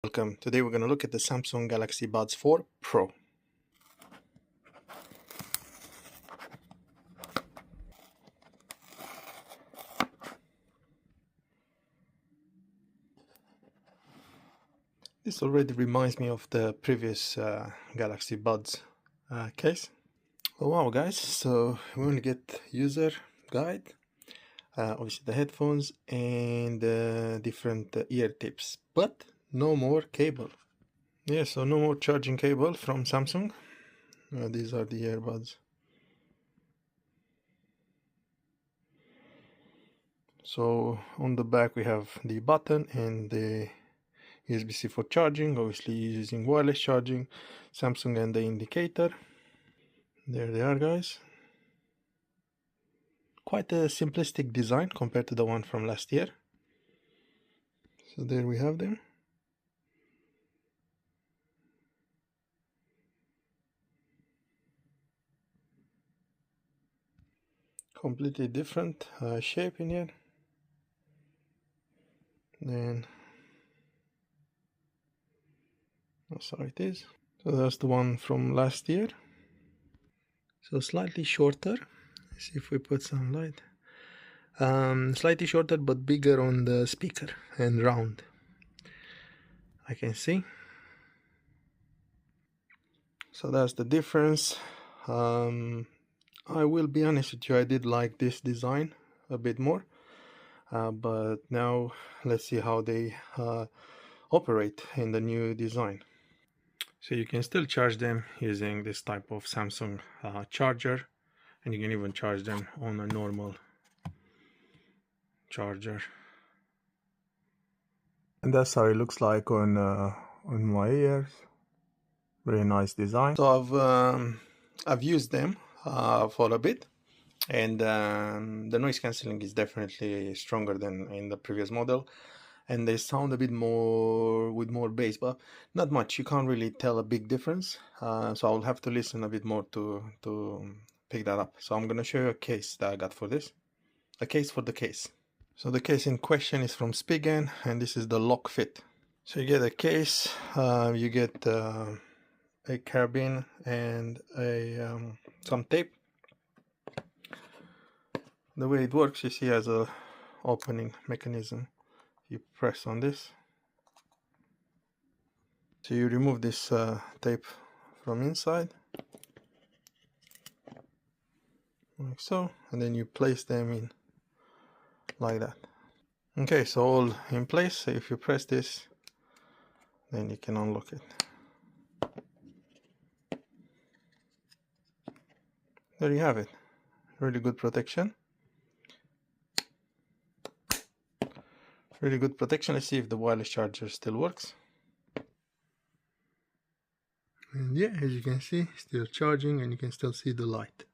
Welcome. Today we're going to look at the Samsung Galaxy Buds 4 Pro. This already reminds me of the previous Galaxy Buds case. Oh wow guys, so we're going to get user guide, obviously the headphones and different ear tips, but no more cable. Yeah, so no more charging cable from Samsung. These are the earbuds. So on the back we have the button and the USB-C for charging, obviously using wireless charging, Samsung and the indicator. There they are guys. Quite a simplistic design compared to the one from last year. So there we have them. Completely different shape in here. Then that's how it is. So that's the one from last year. So slightly shorter. Let's see if we put some light. Slightly shorter but bigger on the speaker and round. I can see. So that's the difference. I will be honest with you, I did like this design a bit more, but now let's see how they operate in the new design. So you can still charge them using this type of Samsung charger, and you can even charge them on a normal charger. And that's how it looks like on my ears. Very nice design. So I've used them for a bit, and the noise cancelling is definitely stronger than in the previous model, and they sound a bit more with more bass, but not much. You can't really tell a big difference, so I'll have to listen a bit more to pick that up. So I'm gonna show you a case that I got for this, a case for the case. So the case in question is from Spigen, and this is the lock fit. So you get a case, you get a carabiner and some tape. The way it works, you see, has a opening mechanism. You press on this, so you remove this tape from inside, like so, and then you place them in like that. Okay, so all in place. So if you press this, then you can unlock it. There you have it. Really good protection. Really good protection. Let's see if the wireless charger still works. And yeah, as you can see, still charging, and you can still see the light.